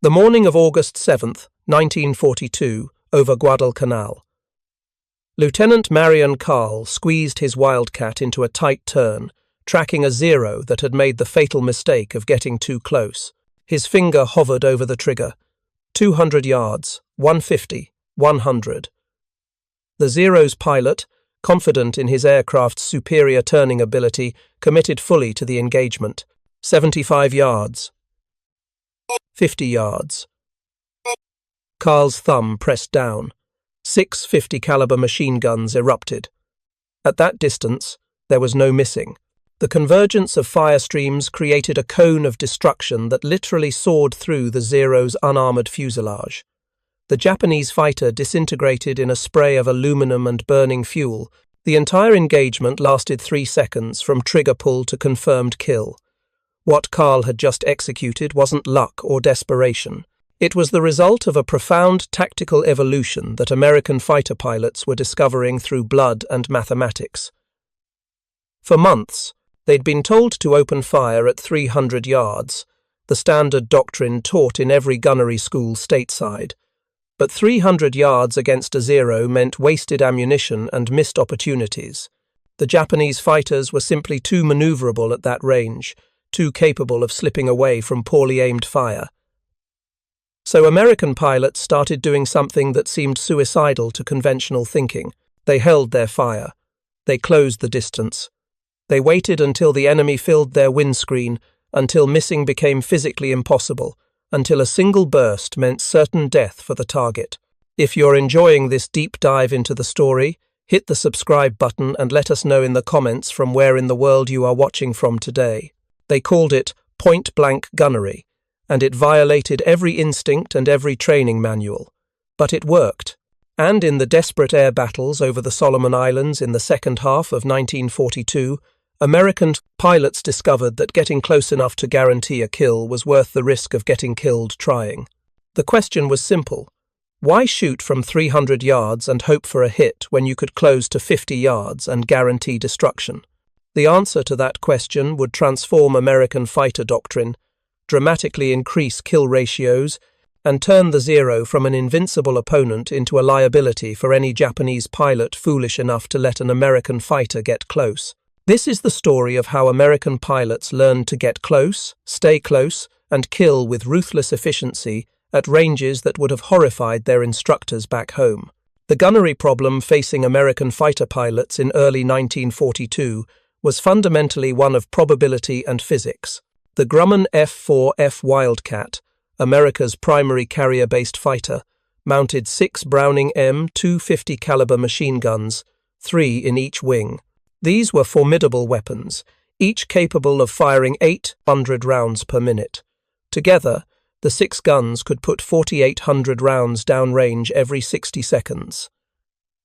The morning of August 7th, 1942, over Guadalcanal. Lieutenant Marion Carl squeezed his Wildcat into a tight turn, tracking a zero that had made the fatal mistake of getting too close. His finger hovered over the trigger. 200 yards, 150, 100. The Zero's pilot, confident in his aircraft's superior turning ability, committed fully to the engagement. 75 yards. 50 yards. Carl's thumb pressed down. 6 50-caliber machine guns erupted. At that distance, there was no missing. The convergence of fire streams created a cone of destruction that literally soared through the Zero's unarmored fuselage. The Japanese fighter disintegrated in a spray of aluminum and burning fuel. The entire engagement lasted 3 seconds from trigger pull to confirmed kill. What Carl had just executed wasn't luck or desperation. It was the result of a profound tactical evolution that American fighter pilots were discovering through blood and mathematics. For months, they'd been told to open fire at 300 yards, the standard doctrine taught in every gunnery school stateside. But 300 yards against a zero meant wasted ammunition and missed opportunities. The Japanese fighters were simply too maneuverable at that range, too capable of slipping away from poorly aimed fire. So American pilots started doing something that seemed suicidal to conventional thinking. They held their fire. They closed the distance. They waited until the enemy filled their windscreen, until missing became physically impossible, until a single burst meant certain death for the target. If you're enjoying this deep dive into the story, hit the subscribe button and let us know in the comments from where in the world you are watching from today. They called it point-blank gunnery, and it violated every instinct and every training manual. But it worked. And in the desperate air battles over the Solomon Islands in the second half of 1942, American pilots discovered that getting close enough to guarantee a kill was worth the risk of getting killed trying. The question was simple. Why shoot from 300 yards and hope for a hit when you could close to 50 yards and guarantee destruction? The answer to that question would transform American fighter doctrine, dramatically increase kill ratios, and turn the Zero from an invincible opponent into a liability for any Japanese pilot foolish enough to let an American fighter get close. This is the story of how American pilots learned to get close, stay close, and kill with ruthless efficiency at ranges that would have horrified their instructors back home. The gunnery problem facing American fighter pilots in early 1942 was fundamentally one of probability and physics. The Grumman F-4F Wildcat, America's primary carrier-based fighter, mounted 6 Browning M250 caliber machine guns, 3 in each wing. These were formidable weapons, each capable of firing 800 rounds per minute. Together, the 6 guns could put 4,800 rounds downrange every 60 seconds.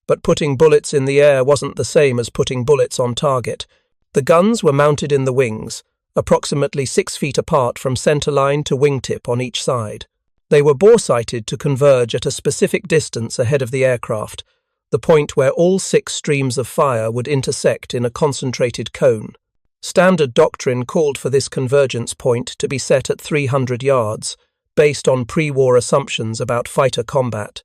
But putting bullets in the air wasn't the same as putting bullets on target. The guns were mounted in the wings, approximately 6 feet apart from centerline to wingtip on each side. They were bore-sighted to converge at a specific distance ahead of the aircraft, the point where all 6 streams of fire would intersect in a concentrated cone. Standard doctrine called for this convergence point to be set at 300 yards, based on pre-war assumptions about fighter combat.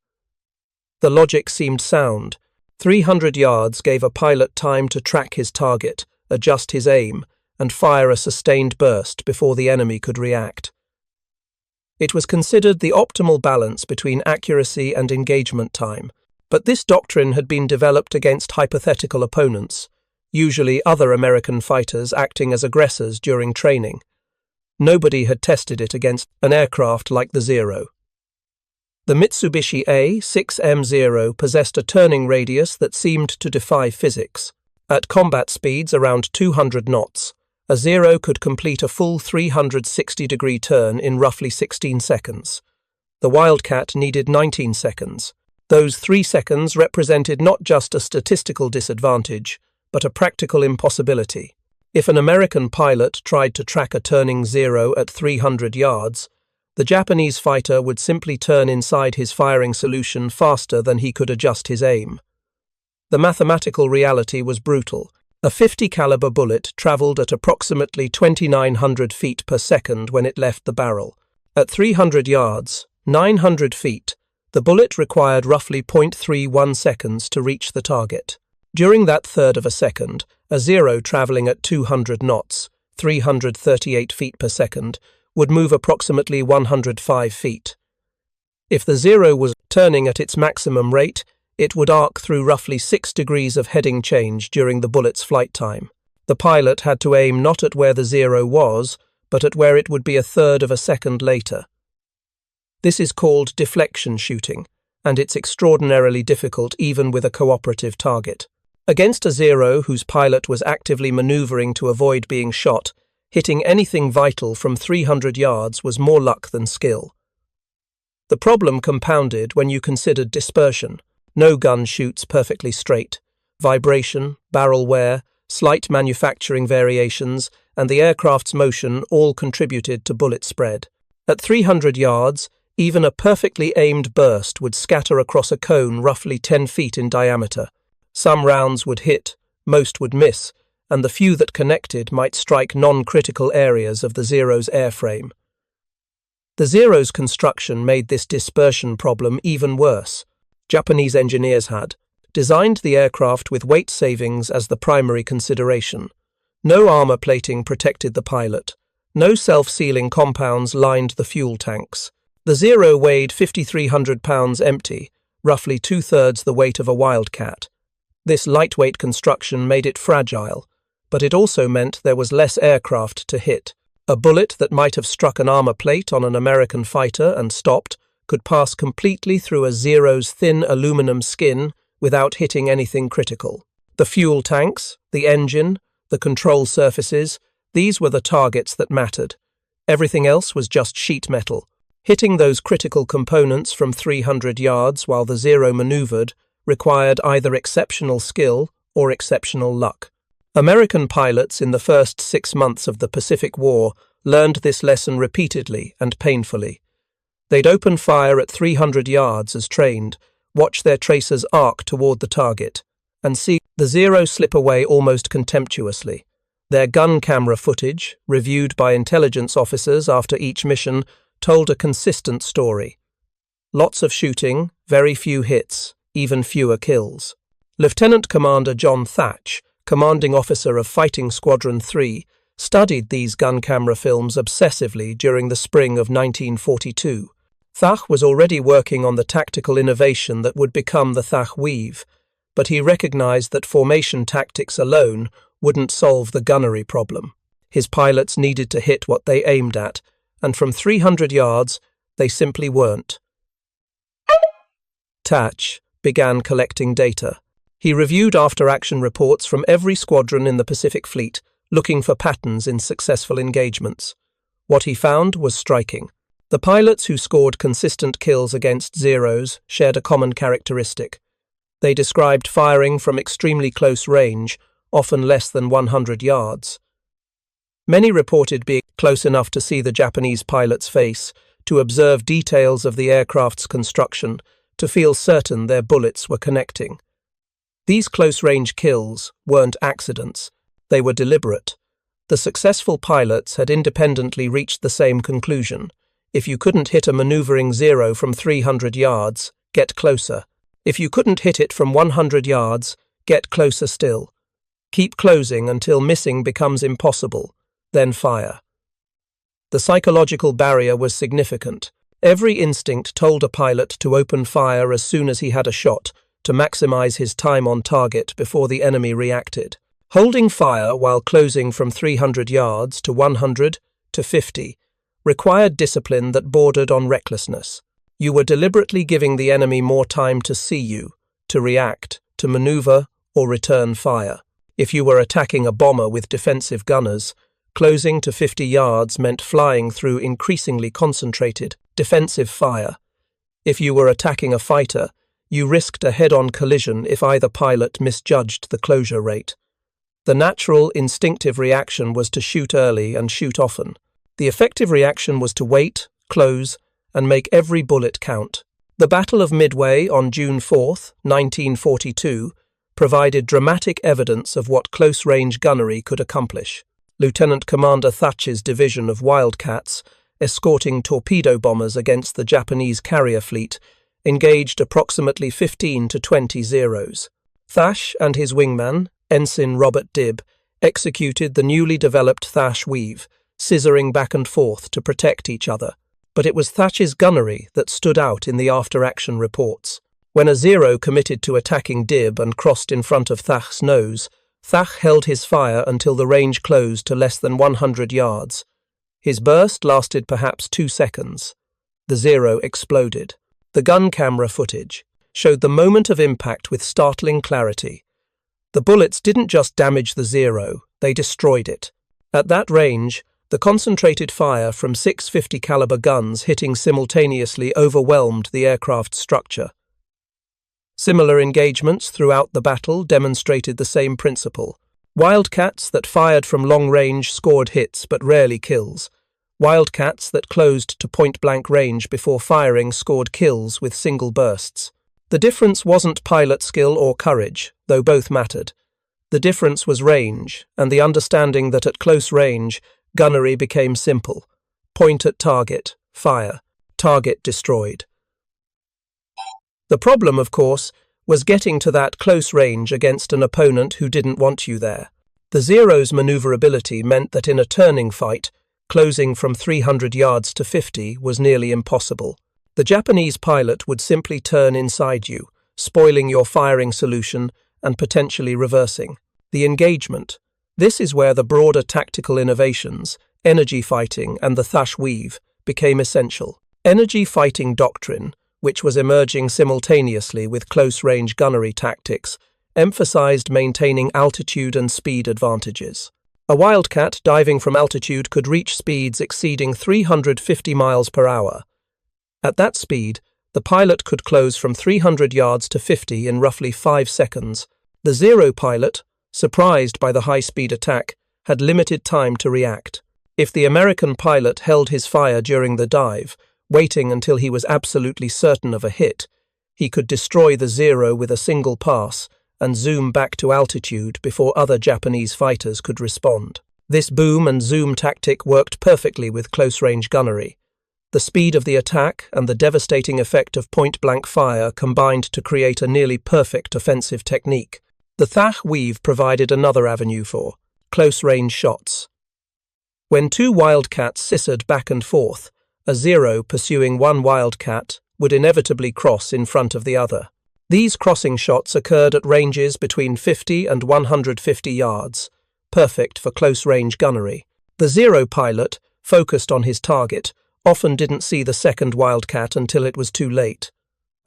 The logic seemed sound. 300 yards gave a pilot time to track his target, adjust his aim, and fire a sustained burst before the enemy could react. It was considered the optimal balance between accuracy and engagement time, but this doctrine had been developed against hypothetical opponents, usually other American fighters acting as aggressors during training. Nobody had tested it against an aircraft like the Zero. The Mitsubishi A6M0 possessed a turning radius that seemed to defy physics. At combat speeds around 200 knots, a Zero could complete a full 360-degree turn in roughly 16 seconds. The Wildcat needed 19 seconds. Those 3 seconds represented not just a statistical disadvantage, but a practical impossibility. If an American pilot tried to track a turning Zero at 300 yards, the Japanese fighter would simply turn inside his firing solution faster than he could adjust his aim. The mathematical reality was brutal. A 50 caliber bullet traveled at approximately 2,900 feet per second when it left the barrel. At 300 yards, 900 feet, the bullet required roughly 0.31 seconds to reach the target. During that third of a second, a Zero traveling at 200 knots, 338 feet per second, would move approximately 105 feet. If the Zero was turning at its maximum rate, it would arc through roughly 6 degrees of heading change during the bullet's flight time. The pilot had to aim not at where the Zero was, but at where it would be a third of a second later. This is called deflection shooting, and it's extraordinarily difficult even with a cooperative target. Against a Zero whose pilot was actively maneuvering to avoid being shot, hitting anything vital from 300 yards was more luck than skill. The problem compounded when you considered dispersion. No gun shoots perfectly straight. Vibration, barrel wear, slight manufacturing variations, and the aircraft's motion all contributed to bullet spread. At 300 yards, even a perfectly aimed burst would scatter across a cone roughly 10 feet in diameter. Some rounds would hit, most would miss, and the few that connected might strike non-critical areas of the Zero's airframe. The Zero's construction made this dispersion problem even worse. Japanese engineers had designed the aircraft with weight savings as the primary consideration. No armor plating protected the pilot. No self-sealing compounds lined the fuel tanks. The Zero weighed 5,300 pounds empty, roughly two-thirds the weight of a Wildcat. This lightweight construction made it fragile, but it also meant there was less aircraft to hit. A bullet that might have struck an armor plate on an American fighter and stopped could pass completely through a Zero's thin aluminum skin without hitting anything critical. The fuel tanks, the engine, the control surfaces, these were the targets that mattered. Everything else was just sheet metal. Hitting those critical components from 300 yards while the Zero maneuvered required either exceptional skill or exceptional luck. American pilots in the first 6 months of the Pacific War learned this lesson repeatedly and painfully. They'd open fire at 300 yards as trained, watch their tracers arc toward the target, and see the Zero slip away almost contemptuously. Their gun camera footage, reviewed by intelligence officers after each mission, told a consistent story. Lots of shooting, very few hits, even fewer kills. Lieutenant Commander John Thatch, commanding officer of Fighting Squadron 3, studied these gun camera films obsessively during the spring of 1942. Thach was already working on the tactical innovation that would become the Thach Weave, but he recognized that formation tactics alone wouldn't solve the gunnery problem. His pilots needed to hit what they aimed at, and from 300 yards, they simply weren't. Thatch began collecting data. He reviewed after-action reports from every squadron in the Pacific Fleet, looking for patterns in successful engagements. What he found was striking. The pilots who scored consistent kills against Zeros shared a common characteristic. They described firing from extremely close range, often less than 100 yards. Many reported being close enough to see the Japanese pilot's face, to observe details of the aircraft's construction, to feel certain their bullets were connecting. These close-range kills weren't accidents, they were deliberate. The successful pilots had independently reached the same conclusion. If you couldn't hit a maneuvering Zero from 300 yards, get closer. If you couldn't hit it from 100 yards, get closer still. Keep closing until missing becomes impossible, then fire. The psychological barrier was significant. Every instinct told a pilot to open fire as soon as he had a shot, to maximize his time on target before the enemy reacted. Holding fire while closing from 300 yards to 100 to 50 required discipline that bordered on recklessness. You were deliberately giving the enemy more time to see you, to react, to maneuver, or return fire. If you were attacking a bomber with defensive gunners, closing to 50 yards meant flying through increasingly concentrated, defensive fire. If you were attacking a fighter, you risked a head-on collision if either pilot misjudged the closure rate. The natural, instinctive reaction was to shoot early and shoot often. The effective reaction was to wait, close, and make every bullet count. The Battle of Midway on June 4, 1942, provided dramatic evidence of what close-range gunnery could accomplish. Lieutenant Commander Thatch's division of Wildcats escorting torpedo bombers against the Japanese carrier fleet, engaged approximately 15 to 20 Zeros. Thash and his wingman, Ensign Robert Dibb, executed the newly developed Thash weave, scissoring back and forth to protect each other. But it was Thash's gunnery that stood out in the after-action reports. When a Zero committed to attacking Dibb and crossed in front of Thach's nose, Thach held his fire until the range closed to less than 100 yards. His burst lasted perhaps 2 seconds. The Zero exploded. The gun camera footage showed the moment of impact with startling clarity. The bullets didn't just damage the Zero, they destroyed it. At that range, the concentrated fire from 650 caliber guns hitting simultaneously overwhelmed the aircraft's structure. Similar engagements throughout the battle demonstrated the same principle. Wildcats that fired from long range scored hits but rarely kills. Wildcats that closed to point-blank range before firing scored kills with single bursts. The difference wasn't pilot skill or courage, though both mattered. The difference was range, and the understanding that at close range, gunnery became simple. Point at target, fire, target destroyed. The problem, of course, was getting to that close range against an opponent who didn't want you there. The Zero's maneuverability meant that in a turning fight, closing from 300 yards to 50 was nearly impossible. The Japanese pilot would simply turn inside you, spoiling your firing solution and potentially reversing. The engagement. This is where the broader tactical innovations, energy fighting and the Thash weave, became essential. Energy fighting doctrine, which was emerging simultaneously with close-range gunnery tactics, emphasized maintaining altitude and speed advantages. A Wildcat diving from altitude could reach speeds exceeding 350 miles per hour. At that speed, the pilot could close from 300 yards to 50 in roughly 5 seconds. The Zero pilot, surprised by the high-speed attack, had limited time to react. If the American pilot held his fire during the dive, waiting until he was absolutely certain of a hit, he could destroy the Zero with a single pass and zoom back to altitude before other Japanese fighters could respond. This boom and zoom tactic worked perfectly with close-range gunnery. The speed of the attack and the devastating effect of point-blank fire combined to create a nearly perfect offensive technique. The Thach weave provided another avenue for close-range shots. When two Wildcats scissored back and forth, a Zero pursuing one Wildcat would inevitably cross in front of the other. These crossing shots occurred at ranges between 50 and 150 yards, perfect for close-range gunnery. The Zero pilot, focused on his target, often didn't see the second Wildcat until it was too late.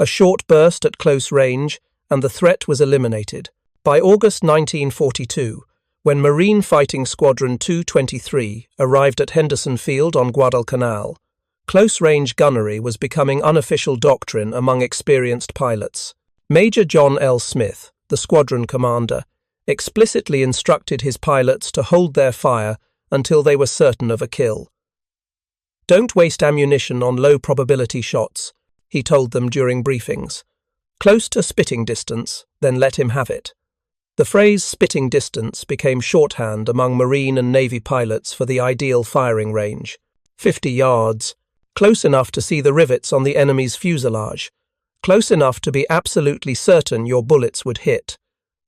A short burst at close range, and the threat was eliminated. By August 1942, when Marine Fighting Squadron 223 arrived at Henderson Field on Guadalcanal, close-range gunnery was becoming unofficial doctrine among experienced pilots. Major John L. Smith, the squadron commander, explicitly instructed his pilots to hold their fire until they were certain of a kill. "Don't waste ammunition on low-probability shots," he told them during briefings. "Close to spitting distance, then let him have it." The phrase spitting distance became shorthand among Marine and Navy pilots for the ideal firing range. 50 yards, close enough to see the rivets on the enemy's fuselage, close enough to be absolutely certain your bullets would hit,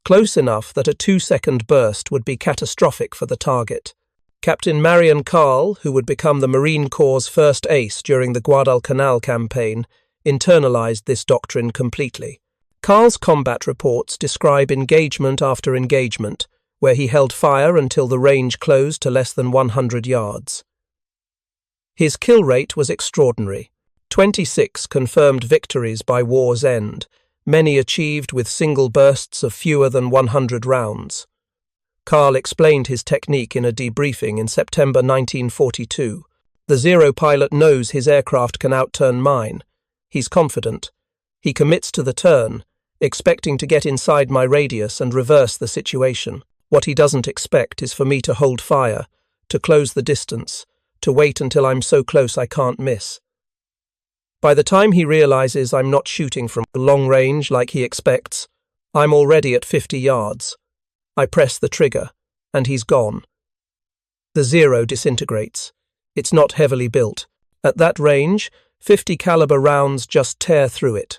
close enough that a 2-second burst would be catastrophic for the target. Captain Marion Carl, who would become the Marine Corps' first ace during the Guadalcanal campaign, internalized this doctrine completely. Carl's combat reports describe engagement after engagement, where he held fire until the range closed to less than 100 yards. His kill rate was extraordinary. 26 confirmed victories by war's end, many achieved with single bursts of fewer than 100 rounds. Carl explained his technique in a debriefing in September 1942. "The Zero pilot knows his aircraft can outturn mine. He's confident. He commits to the turn, expecting to get inside my radius and reverse the situation. What he doesn't expect is for me to hold fire, to close the distance, to wait until I'm so close I can't miss. By the time he realizes I'm not shooting from long range like he expects, I'm already at 50 yards. I press the trigger, and he's gone. The Zero disintegrates. It's not heavily built, At that range, 50 caliber rounds just tear through it.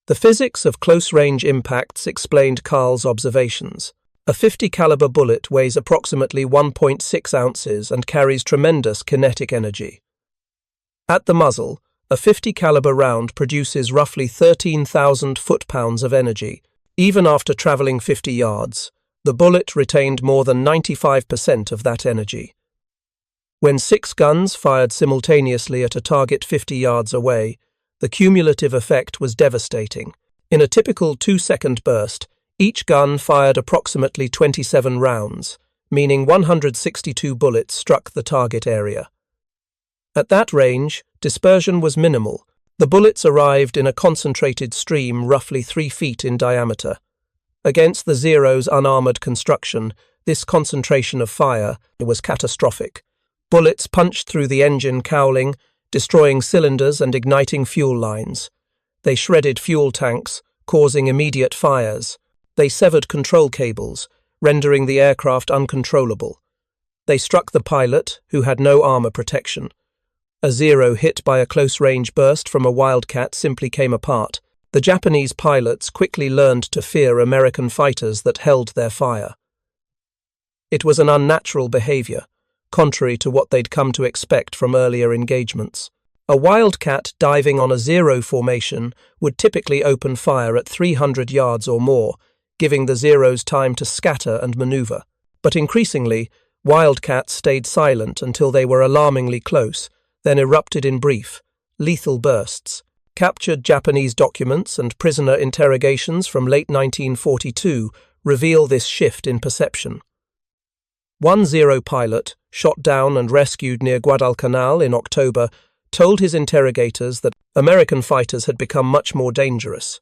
The physics of close-range impacts explained Carl's observations. A 50 caliber bullet weighs approximately 1.6 ounces and carries tremendous kinetic energy. At the muzzle, a 50 caliber round produces roughly 13,000 foot-pounds of energy. Even after traveling 50 yards, the bullet retained more than 95% of that energy. When 6 guns fired simultaneously at a target 50 yards away, the cumulative effect was devastating. In a typical 2-second burst, each gun fired approximately 27 rounds, meaning 162 bullets struck the target area. At that range, dispersion was minimal. The bullets arrived in a concentrated stream roughly 3 feet in diameter. Against the Zero's unarmored construction, this concentration of fire was catastrophic. Bullets punched through the engine cowling, destroying cylinders and igniting fuel lines. They shredded fuel tanks, causing immediate fires. They severed control cables, rendering the aircraft uncontrollable. They struck the pilot, who had no armor protection. A Zero hit by a close-range burst from a Wildcat simply came apart. The Japanese pilots quickly learned to fear American fighters that held their fire. It was an unnatural behavior, contrary to what they'd come to expect from earlier engagements. A Wildcat diving on a Zero formation would typically open fire at 300 yards or more, giving the Zeros time to scatter and maneuver. But increasingly, Wildcats stayed silent until they were alarmingly close, then erupted in brief, lethal bursts. Captured Japanese documents and prisoner interrogations from late 1942 reveal this shift in perception. One Zero pilot, shot down and rescued near Guadalcanal in October, told his interrogators that American fighters had become much more dangerous.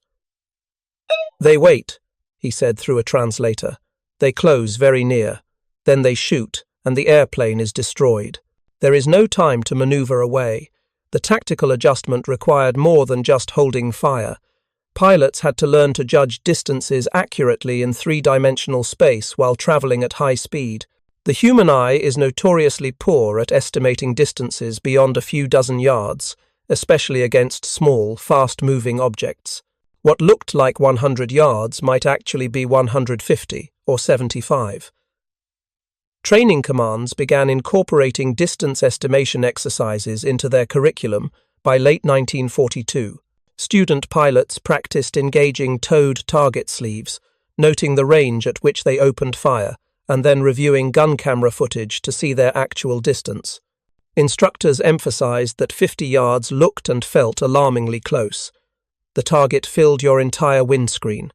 "They wait," he said through a translator. "They close very near. Then they shoot, and the airplane is destroyed. There is no time to maneuver away. The tactical adjustment required more than just holding fire. Pilots had to learn to judge distances accurately in 3-dimensional space while traveling at high speed. The human eye is notoriously poor at estimating distances beyond a few dozen yards, especially against small, fast-moving objects. What looked like 100 yards might actually be 150 or 75. Training commands began incorporating distance estimation exercises into their curriculum by late 1942. Student pilots practiced engaging towed target sleeves, noting the range at which they opened fire, and then reviewing gun camera footage to see their actual distance. Instructors emphasized that 50 yards looked and felt alarmingly close. The target filled your entire windscreen.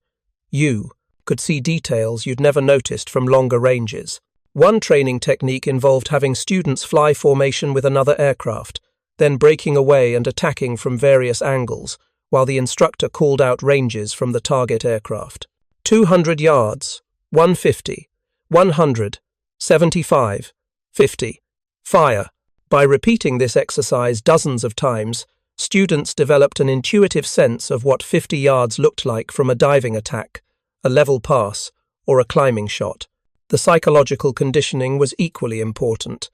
You could see details you'd never noticed from longer ranges. One training technique involved having students fly formation with another aircraft, then breaking away and attacking from various angles, while the instructor called out ranges from the target aircraft. 200 yards, 150, 100, 75, 50. Fire. By repeating this exercise dozens of times, students developed an intuitive sense of what 50 yards looked like from a diving attack, a level pass, or a climbing shot. The psychological conditioning was equally important.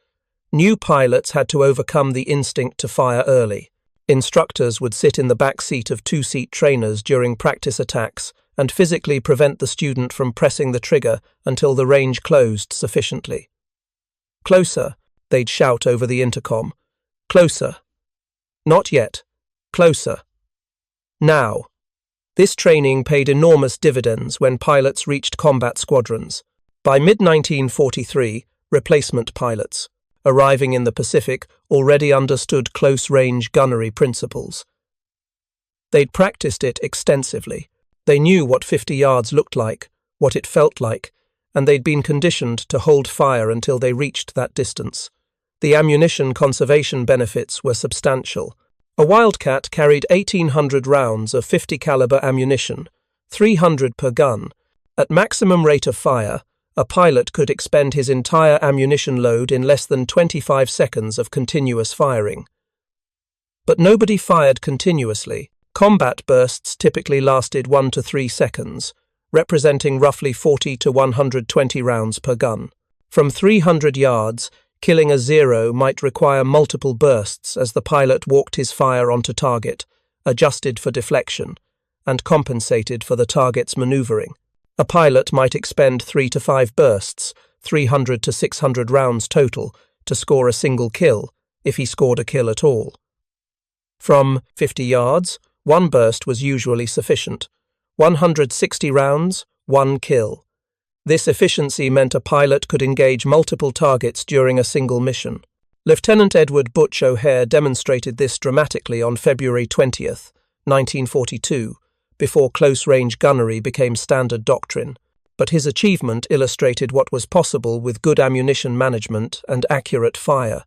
New pilots had to overcome the instinct to fire early. Instructors would sit in the back seat of 2-seat trainers during practice attacks and physically prevent the student from pressing the trigger until the range closed sufficiently. "Closer," they'd shout over the intercom. "Closer." "Not yet. Closer." "Now." This training paid enormous dividends when pilots reached combat squadrons. By mid-1943, replacement pilots, arriving in the Pacific, already understood close-range gunnery principles. They'd practiced it extensively. They knew what 50 yards looked like, what it felt like, and they'd been conditioned to hold fire until they reached that distance. The ammunition conservation benefits were substantial. A Wildcat carried 1,800 rounds of 50 caliber ammunition, 300 per gun. At maximum rate of fire, a pilot could expend his entire ammunition load in less than 25 seconds of continuous firing. But nobody fired continuously. Combat bursts typically lasted 1 to 3 seconds, representing roughly 40 to 120 rounds per gun. From 300 yards, Killing a Zero might require multiple bursts as the pilot walked his fire onto target, adjusted for deflection, and compensated for the target's maneuvering. A pilot might expend 3 to 5 bursts, 300 to 600 rounds total, to score a single kill, if he scored a kill at all. From 50 yards, 1 burst was usually sufficient. 160 rounds, 1 kill. This efficiency meant a pilot could engage multiple targets during a single mission. Lieutenant Edward Butch O'Hare demonstrated this dramatically on February 20th, 1942, before close-range gunnery became standard doctrine, but his achievement illustrated what was possible with good ammunition management and accurate fire.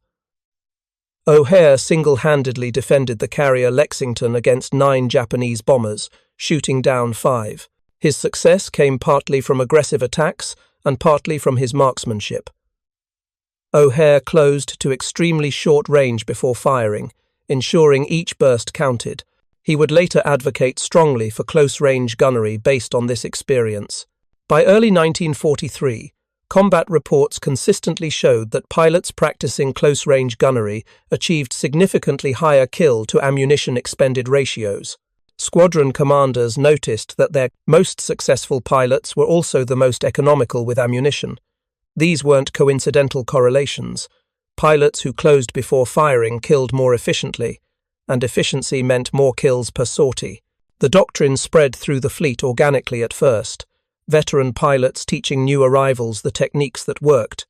O'Hare single-handedly defended the carrier Lexington against 9 Japanese bombers, shooting down 5. His success came partly from aggressive attacks and partly from his marksmanship. O'Hare closed to extremely short range before firing, ensuring each burst counted. He would later advocate strongly for close-range gunnery based on this experience. By early 1943, combat reports consistently showed that pilots practicing close-range gunnery achieved significantly higher kill-to-ammunition expended ratios. Squadron commanders noticed that their most successful pilots were also the most economical with ammunition. These weren't coincidental correlations. Pilots who closed before firing killed more efficiently, and efficiency meant more kills per sortie. The doctrine spread through the fleet organically at first, veteran pilots teaching new arrivals the techniques that worked.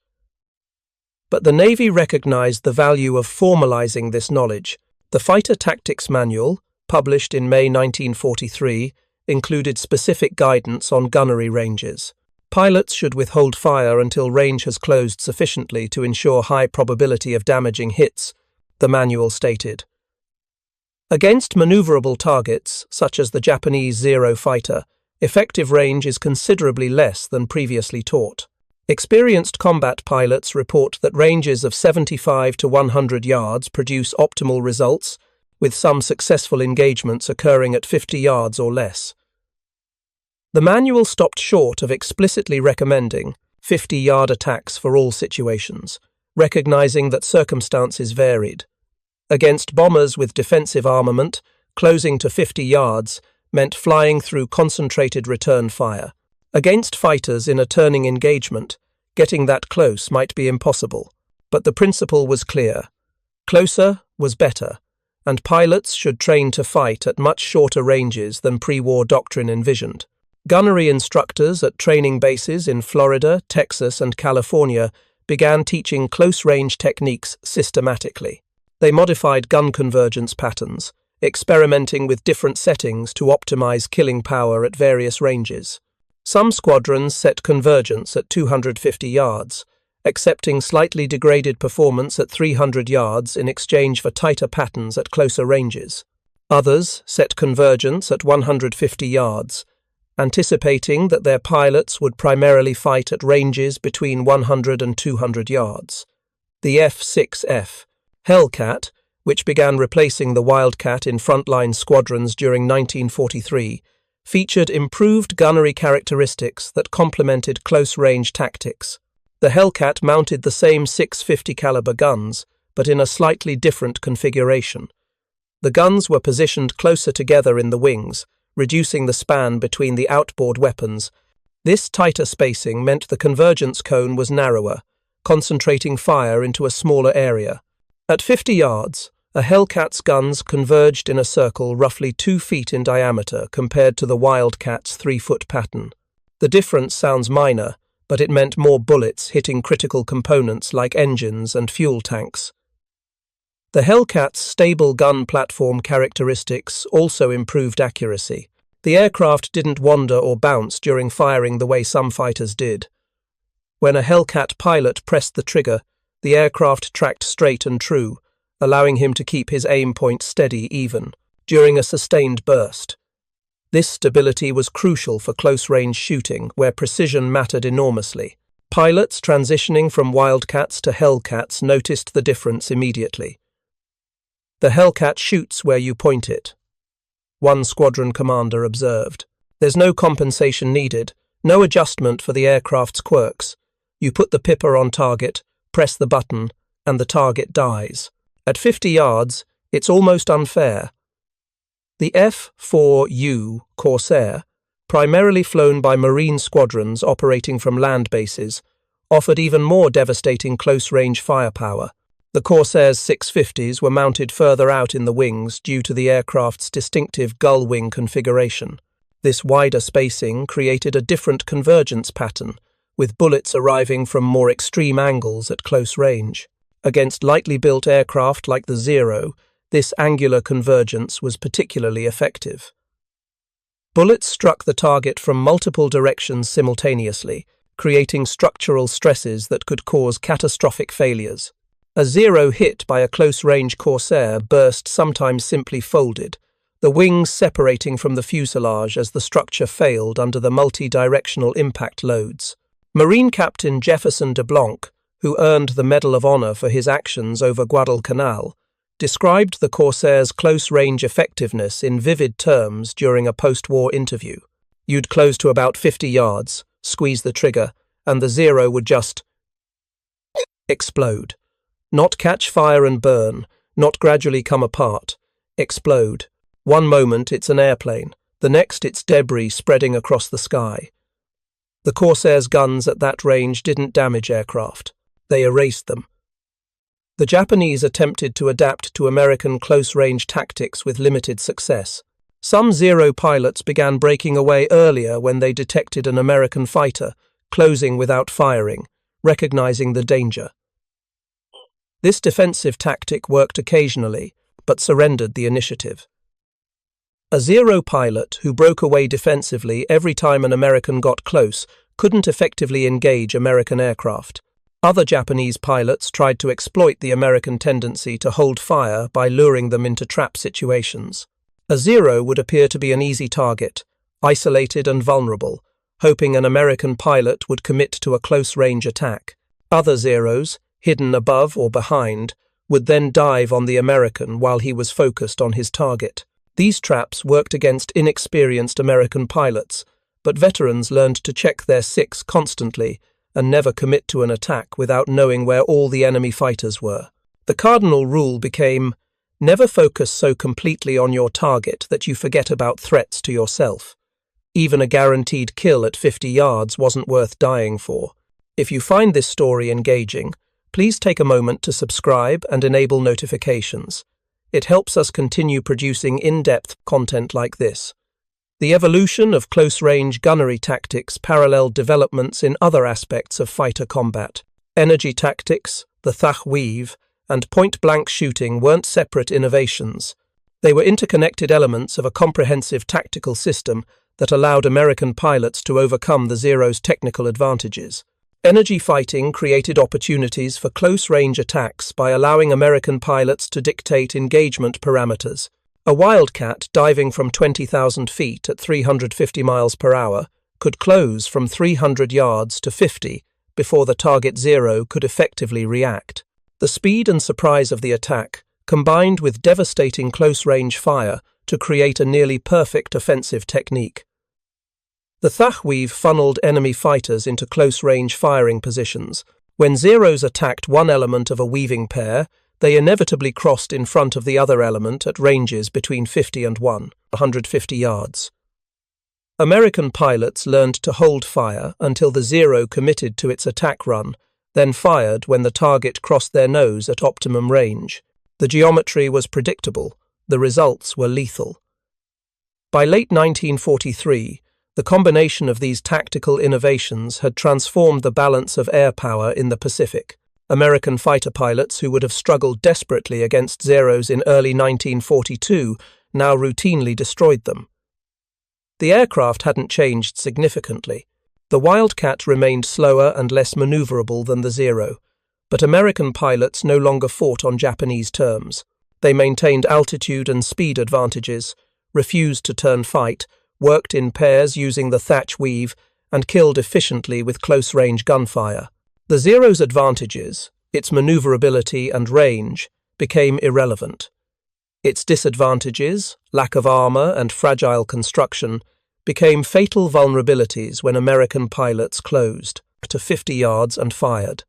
But the Navy recognized the value of formalizing this knowledge. The Fighter Tactics Manual, published in May 1943, included specific guidance on gunnery ranges. Pilots should withhold fire until range has closed sufficiently to ensure high probability of damaging hits, the manual stated. Against maneuverable targets, such as the Japanese Zero fighter, effective range is considerably less than previously taught. Experienced combat pilots report that ranges of 75 to 100 yards produce optimal results, with some successful engagements occurring at 50 yards or less. The manual stopped short of explicitly recommending 50-yard attacks for all situations, recognizing that circumstances varied. Against bombers with defensive armament, closing to 50 yards meant flying through concentrated return fire. Against fighters in a turning engagement, getting that close might be impossible. But the principle was clear. Closer was better, and pilots should train to fight at much shorter ranges than pre-war doctrine envisioned. Gunnery instructors at training bases in Florida, Texas, and California began teaching close-range techniques systematically. They modified gun convergence patterns, experimenting with different settings to optimize killing power at various ranges. Some squadrons set convergence at 250 yards, accepting slightly degraded performance at 300 yards in exchange for tighter patterns at closer ranges. Others set convergence at 150 yards, anticipating that their pilots would primarily fight at ranges between 100 and 200 yards. The F-6F, Hellcat, which began replacing the Wildcat in frontline squadrons during 1943, featured improved gunnery characteristics that complemented close-range tactics. The Hellcat mounted the same 650 caliber guns, but in a slightly different configuration. The guns were positioned closer together in the wings, reducing the span between the outboard weapons. This tighter spacing meant the convergence cone was narrower, concentrating fire into a smaller area. At 50 yards, a Hellcat's guns converged in a circle roughly 2 feet in diameter compared to the Wildcat's 3-foot pattern. The difference sounds minor, but it meant more bullets hitting critical components like engines and fuel tanks. The Hellcat's stable gun platform characteristics also improved accuracy. The aircraft didn't wander or bounce during firing the way some fighters did. When a Hellcat pilot pressed the trigger, the aircraft tracked straight and true, allowing him to keep his aim point steady even during a sustained burst. This stability was crucial for close-range shooting, where precision mattered enormously. Pilots transitioning from Wildcats to Hellcats noticed the difference immediately. "The Hellcat shoots where you point it," one squadron commander observed. "There's no compensation needed, no adjustment for the aircraft's quirks. You put the pipper on target, press the button, and the target dies. At 50 yards, it's almost unfair. The F-4U Corsair, primarily flown by Marine squadrons operating from land bases, offered even more devastating close-range firepower. The Corsair's 650s were mounted further out in the wings due to the aircraft's distinctive gull-wing configuration. This wider spacing created a different convergence pattern, with bullets arriving from more extreme angles at close range. Against lightly built aircraft like the Zero, this angular convergence was particularly effective. Bullets struck the target from multiple directions simultaneously, creating structural stresses that could cause catastrophic failures. A Zero hit by a close-range Corsair burst sometimes simply folded, the wings separating from the fuselage as the structure failed under the multi-directional impact loads. Marine Captain Jefferson de Blanc, who earned the Medal of Honor for his actions over Guadalcanal, described the Corsair's close-range effectiveness in vivid terms during a post-war interview. You'd close to about 50 yards, squeeze the trigger, and the Zero would just explode. Not catch fire and burn, not gradually come apart. Explode. One moment it's an airplane, the next it's debris spreading across the sky. The Corsair's guns at that range didn't damage aircraft. They erased them. The Japanese attempted to adapt to American close-range tactics with limited success. Some Zero pilots began breaking away earlier when they detected an American fighter, closing without firing, recognizing the danger. This defensive tactic worked occasionally, but surrendered the initiative. A Zero pilot who broke away defensively every time an American got close couldn't effectively engage American aircraft. Other Japanese pilots tried to exploit the American tendency to hold fire by luring them into trap situations. A Zero would appear to be an easy target, isolated and vulnerable, hoping an American pilot would commit to a close-range attack. Other Zeros, hidden above or behind, would then dive on the American while he was focused on his target. These traps worked against inexperienced American pilots, but veterans learned to check their six constantly and never commit to an attack without knowing where all the enemy fighters were. The cardinal rule became, never focus so completely on your target that you forget about threats to yourself. Even a guaranteed kill at 50 yards wasn't worth dying for. If you find this story engaging, please take a moment to subscribe and enable notifications. It helps us continue producing in-depth content like this. The evolution of close-range gunnery tactics paralleled developments in other aspects of fighter combat. Energy tactics, the weave, and point-blank shooting weren't separate innovations. They were interconnected elements of a comprehensive tactical system that allowed American pilots to overcome the Zero's technical advantages. Energy fighting created opportunities for close-range attacks by allowing American pilots to dictate engagement parameters. A Wildcat diving from 20,000 feet at 350 miles per hour could close from 300 yards to 50 before the target Zero could effectively react. The speed and surprise of the attack combined with devastating close-range fire to create a nearly perfect offensive technique. The weave funneled enemy fighters into close-range firing positions. When Zeros attacked one element of a weaving pair, they inevitably crossed in front of the other element at ranges between 50 and 150 yards. American pilots learned to hold fire until the Zero committed to its attack run, then fired when the target crossed their nose at optimum range. The geometry was predictable, the results were lethal. By late 1943, the combination of these tactical innovations had transformed the balance of air power in the Pacific. American fighter pilots who would have struggled desperately against Zeros in early 1942 now routinely destroyed them. The aircraft hadn't changed significantly. The Wildcat remained slower and less maneuverable than the Zero, but American pilots no longer fought on Japanese terms. They maintained altitude and speed advantages, refused to turn fight, worked in pairs using the weave, and killed efficiently with close-range gunfire. The Zero's advantages, its maneuverability and range, became irrelevant. Its disadvantages, lack of armor and fragile construction, became fatal vulnerabilities when American pilots closed to 50 yards and fired.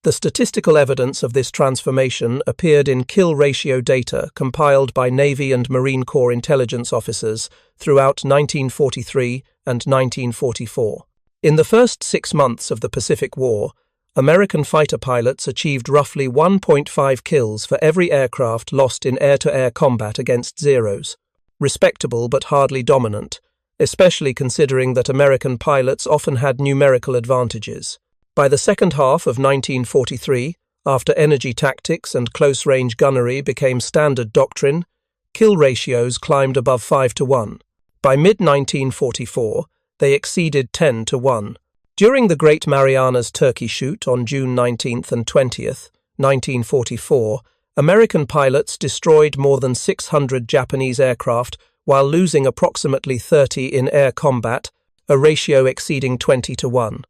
The statistical evidence of this transformation appeared in kill ratio data compiled by Navy and Marine Corps intelligence officers throughout 1943 and 1944. In the first 6 months of the Pacific War, American fighter pilots achieved roughly 1.5 kills for every aircraft lost in air-to-air combat against Zeros. Respectable but hardly dominant, especially considering that American pilots often had numerical advantages. By the second half of 1943, after energy tactics and close-range gunnery became standard doctrine, kill ratios climbed above 5-1. By mid-1944, they exceeded 10-1. During the Great Marianas Turkey Shoot on June 19th and 20th, 1944, American pilots destroyed more than 600 Japanese aircraft while losing approximately 30 in air combat, a ratio exceeding 20-1.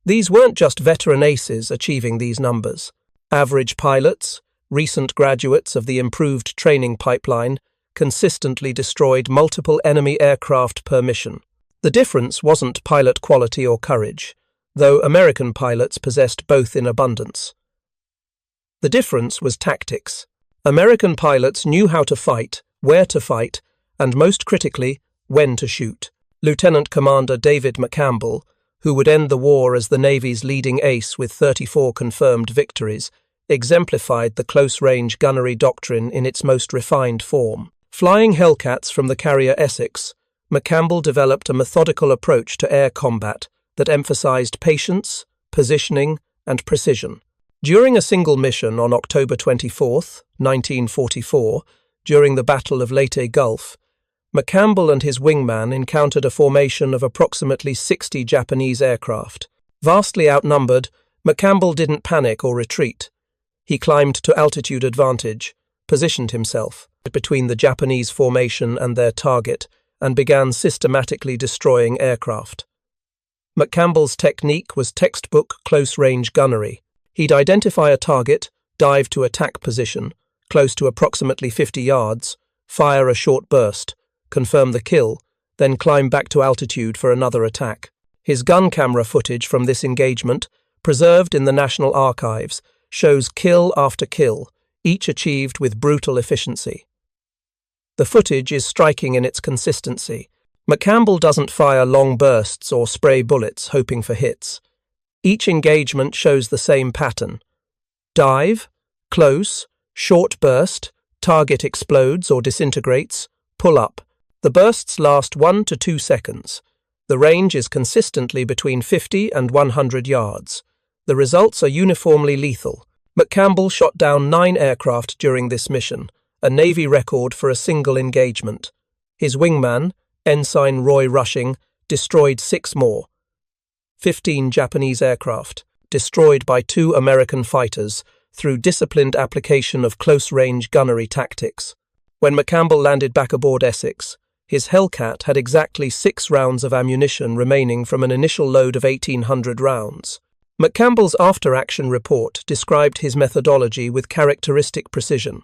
These weren't just veteran aces achieving these numbers. Average pilots, recent graduates of the improved training pipeline, consistently destroyed multiple enemy aircraft per mission. The difference wasn't pilot quality or courage, though American pilots possessed both in abundance. The difference was tactics. American pilots knew how to fight, where to fight, and most critically, when to shoot. Lieutenant Commander David McCampbell, who would end the war as the Navy's leading ace with 34 confirmed victories, exemplified the close-range gunnery doctrine in its most refined form. Flying Hellcats from the carrier Essex, McCampbell developed a methodical approach to air combat that emphasized patience, positioning, and precision. During a single mission on October 24, 1944, during the Battle of Leyte Gulf, McCampbell and his wingman encountered a formation of approximately 60 Japanese aircraft. Vastly outnumbered, McCampbell didn't panic or retreat. He climbed to altitude advantage, positioned himself between the Japanese formation and their target, and began systematically destroying aircraft. McCampbell's technique was textbook close-range gunnery. He'd identify a target, dive to attack position, close to approximately 50 yards, fire a short burst, confirm the kill, then climb back to altitude for another attack. His gun camera footage from this engagement, preserved in the National Archives, shows kill after kill, each achieved with brutal efficiency. The footage is striking in its consistency. McCampbell doesn't fire long bursts or spray bullets hoping for hits. Each engagement shows the same pattern. Dive, close, short burst, target explodes or disintegrates, pull up. The bursts last 1 to 2 seconds. The range is consistently between 50 and 100 yards. The results are uniformly lethal. McCampbell shot down 9 aircraft during this mission, a Navy record for a single engagement. His wingman, Ensign Roy Rushing, destroyed 6 more. 15 Japanese aircraft, destroyed by 2 American fighters through disciplined application of close-range gunnery tactics. When McCampbell landed back aboard Essex, his Hellcat had exactly 6 rounds of ammunition remaining from an initial load of 1,800 rounds. McCampbell's after-action report described his methodology with characteristic precision.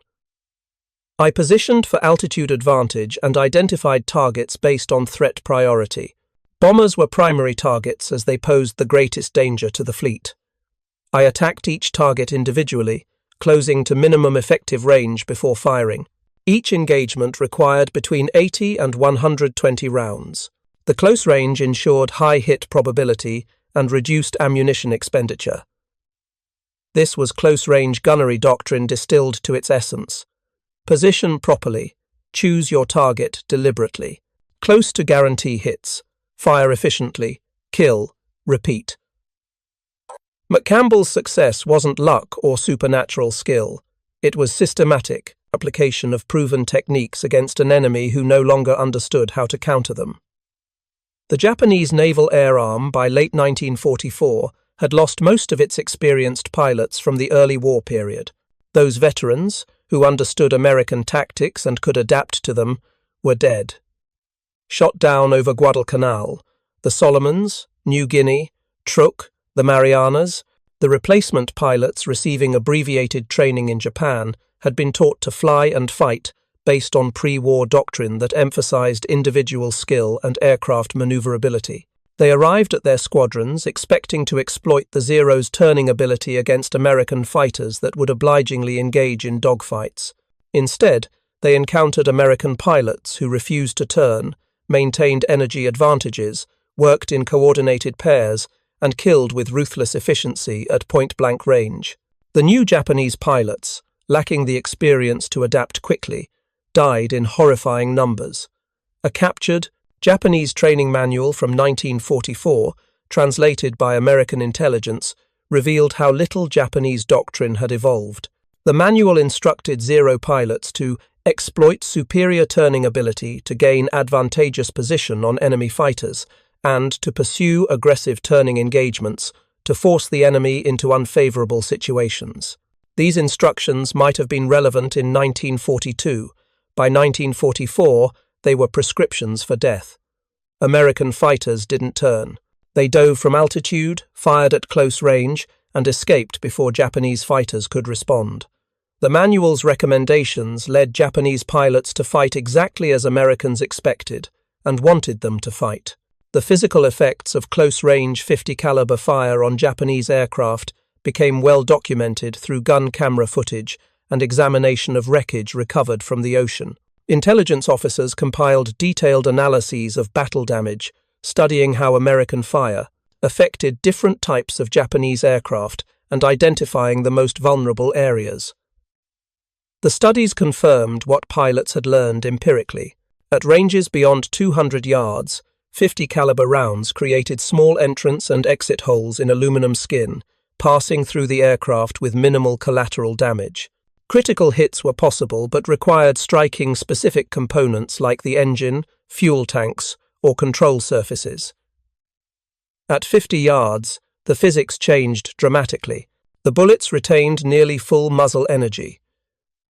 I positioned for altitude advantage and identified targets based on threat priority. Bombers were primary targets as they posed the greatest danger to the fleet. I attacked each target individually, closing to minimum effective range before firing. Each engagement required between 80 and 120 rounds. The close range ensured high hit probability and reduced ammunition expenditure. This was close-range gunnery doctrine distilled to its essence. Position properly, choose your target deliberately. Close to guarantee hits, fire efficiently, kill, repeat. McCampbell's success wasn't luck or supernatural skill. It was systematic application of proven techniques against an enemy who no longer understood how to counter them. The Japanese Naval Air Arm, by late 1944, had lost most of its experienced pilots from the early war period. Those veterans, who understood American tactics and could adapt to them, were dead. Shot down over Guadalcanal, the Solomons, New Guinea, Truk, the Marianas, the replacement pilots receiving abbreviated training in Japan had been taught to fly and fight based on pre-war doctrine that emphasized individual skill and aircraft maneuverability. They arrived at their squadrons expecting to exploit the Zero's turning ability against American fighters that would obligingly engage in dogfights. Instead, they encountered American pilots who refused to turn, maintained energy advantages, worked in coordinated pairs, and killed with ruthless efficiency at point-blank range. The new Japanese pilots, lacking the experience to adapt quickly, died in horrifying numbers. A captured, Japanese training manual from 1944, translated by American intelligence, revealed how little Japanese doctrine had evolved. The manual instructed Zero pilots to exploit superior turning ability to gain advantageous position on enemy fighters, and to pursue aggressive turning engagements to force the enemy into unfavorable situations. These instructions might have been relevant in 1942. By 1944, they were prescriptions for death. American fighters didn't turn. They dove from altitude, fired at close range, and escaped before Japanese fighters could respond. The manual's recommendations led Japanese pilots to fight exactly as Americans expected and wanted them to fight. The physical effects of close-range 50-caliber fire on Japanese aircraft became well documented through gun camera footage and examination of wreckage recovered from the ocean. Intelligence officers compiled detailed analyses of battle damage, studying how American fire affected different types of Japanese aircraft and identifying the most vulnerable areas. The studies confirmed what pilots had learned empirically. At ranges beyond 200 yards, 50-caliber rounds created small entrance and exit holes in aluminum skin, passing through the aircraft with minimal collateral damage. Critical hits were possible but required striking specific components like the engine, fuel tanks, or control surfaces. At 50 yards, the physics changed dramatically. The bullets retained nearly full muzzle energy.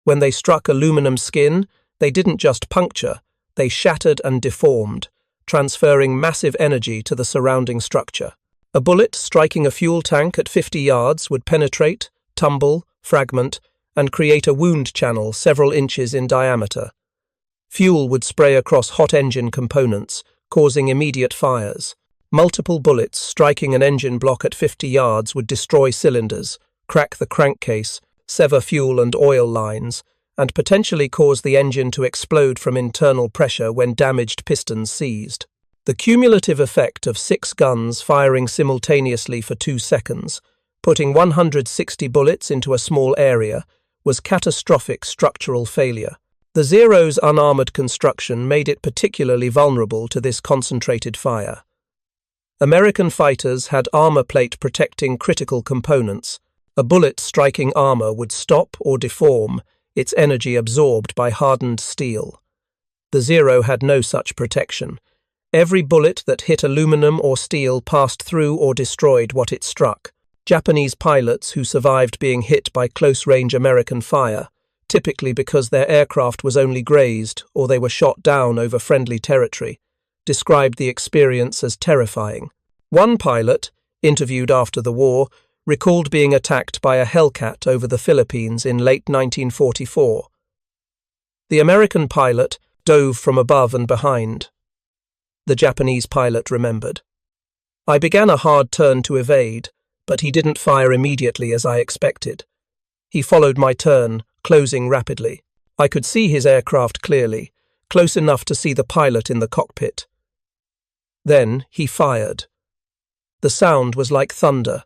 When they struck aluminum skin, they didn't just puncture, they shattered and deformed, transferring massive energy to the surrounding structure. A bullet striking a fuel tank at 50 yards would penetrate, tumble, fragment, and create a wound channel several inches in diameter. Fuel would spray across hot engine components, causing immediate fires. Multiple bullets striking an engine block at 50 yards would destroy cylinders, crack the crankcase, sever fuel and oil lines, and potentially cause the engine to explode from internal pressure when damaged pistons seized. The cumulative effect of 6 guns firing simultaneously for 2 seconds, putting 160 bullets into a small area, was catastrophic structural failure. The Zero's unarmored construction made it particularly vulnerable to this concentrated fire. American fighters had armor plate protecting critical components. A bullet striking armor would stop or deform, its energy absorbed by hardened steel. The Zero had no such protection. Every bullet that hit aluminum or steel passed through or destroyed what it struck. Japanese pilots who survived being hit by close-range American fire, typically because their aircraft was only grazed or they were shot down over friendly territory, described the experience as terrifying. One pilot, interviewed after the war, recalled being attacked by a Hellcat over the Philippines in late 1944. The American pilot dove from above and behind. The Japanese pilot remembered. I began a hard turn to evade, but he didn't fire immediately as I expected. He followed my turn, closing rapidly. I could see his aircraft clearly, close enough to see the pilot in the cockpit. Then he fired. The sound was like thunder.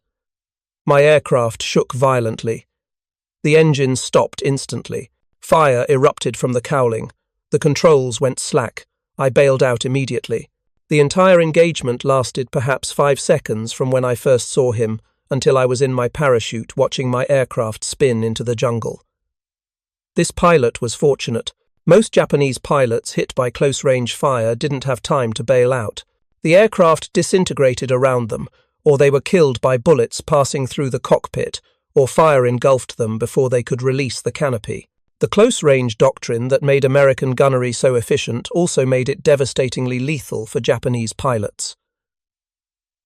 My aircraft shook violently. The engine stopped instantly. Fire erupted from the cowling. The controls went slack. I bailed out immediately. The entire engagement lasted perhaps 5 seconds from when I first saw him until I was in my parachute watching my aircraft spin into the jungle. This pilot was fortunate. Most Japanese pilots hit by close-range fire didn't have time to bail out. The aircraft disintegrated around them, or they were killed by bullets passing through the cockpit, or fire engulfed them before they could release the canopy. The close-range doctrine that made American gunnery so efficient also made it devastatingly lethal for Japanese pilots.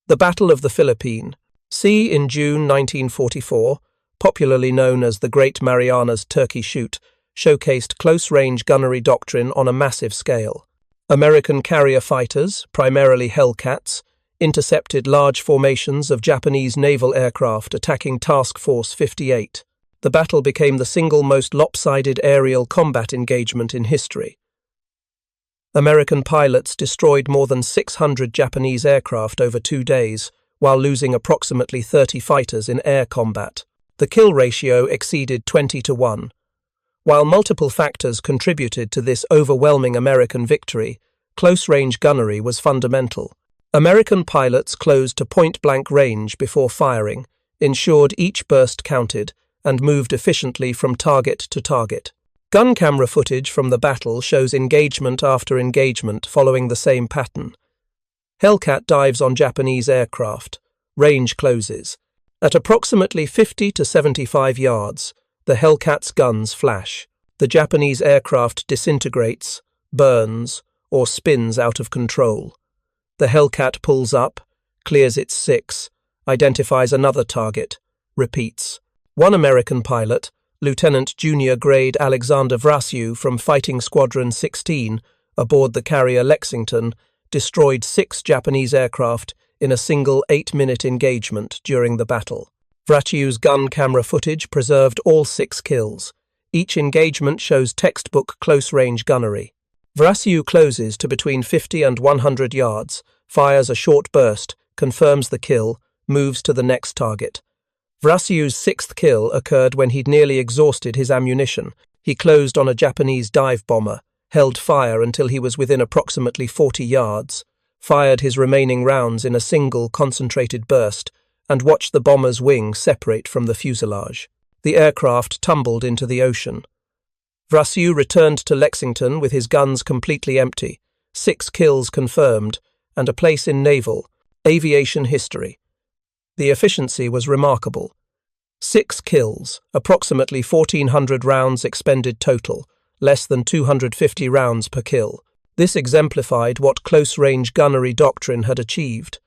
The Battle of the Philippines, in June 1944, popularly known as the Great Marianas Turkey Shoot, showcased close-range gunnery doctrine on a massive scale. American carrier fighters, primarily Hellcats, intercepted large formations of Japanese naval aircraft attacking Task Force 58. The battle became the single most lopsided aerial combat engagement in history. American pilots destroyed more than 600 Japanese aircraft over 2 days, while losing approximately 30 fighters in air combat. The kill ratio exceeded 20-1. While multiple factors contributed to this overwhelming American victory, close-range gunnery was fundamental. American pilots closed to point-blank range before firing, ensured each burst counted, and moved efficiently from target to target. Gun camera footage from the battle shows engagement after engagement following the same pattern. Hellcat dives on Japanese aircraft. Range closes. At approximately 50 to 75 yards, the Hellcat's guns flash. The Japanese aircraft disintegrates, burns, or spins out of control. The Hellcat pulls up, clears its 6, identifies another target, repeats. One American pilot, Lieutenant Junior Grade Alexander Vrasiu from Fighting Squadron 16, aboard the carrier Lexington, destroyed 6 Japanese aircraft in a single 8-minute engagement during the battle. Vrasiu's gun camera footage preserved all 6 kills. Each engagement shows textbook close-range gunnery. Vrasiu closes to between 50 and 100 yards, fires a short burst, confirms the kill, moves to the next target. Vrasiu's 6th kill occurred when he'd nearly exhausted his ammunition. He closed on a Japanese dive bomber, held fire until he was within approximately 40 yards, fired his remaining rounds in a single concentrated burst, and watched the bomber's wing separate from the fuselage. The aircraft tumbled into the ocean. Vrasiu returned to Lexington with his guns completely empty, 6 kills confirmed, and a place in naval, aviation history. The efficiency was remarkable. 6 kills, approximately 1,400 rounds expended total, less than 250 rounds per kill. This exemplified what close-range gunnery doctrine had achieved.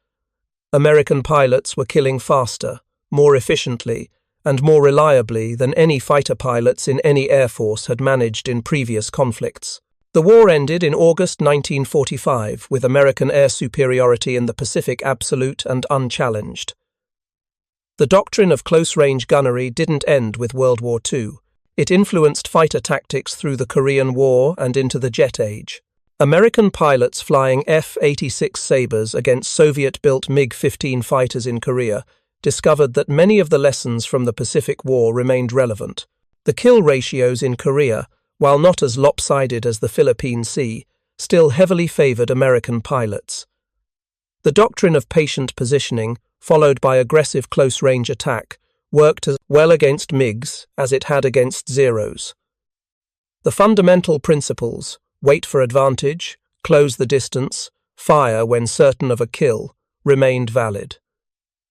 American pilots were killing faster, more efficiently, and more reliably than any fighter pilots in any air force had managed in previous conflicts. The war ended in August 1945 with American air superiority in the Pacific absolute and unchallenged. The doctrine of close-range gunnery didn't end with World War II. It influenced fighter tactics through the Korean War and into the jet age. American pilots flying F-86 Sabres against Soviet-built MiG-15 fighters in Korea discovered that many of the lessons from the Pacific War remained relevant. The kill ratios in Korea, while not as lopsided as the Philippine Sea, still heavily favored American pilots. The doctrine of patient positioning, followed by aggressive close-range attack, worked as well against MiGs as it had against Zeros. The fundamental principles, wait for advantage, close the distance, fire when certain of a kill, remained valid.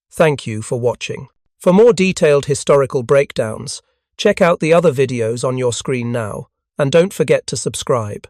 Thank you for watching. For more detailed historical breakdowns, check out the other videos on your screen now, and don't forget to subscribe.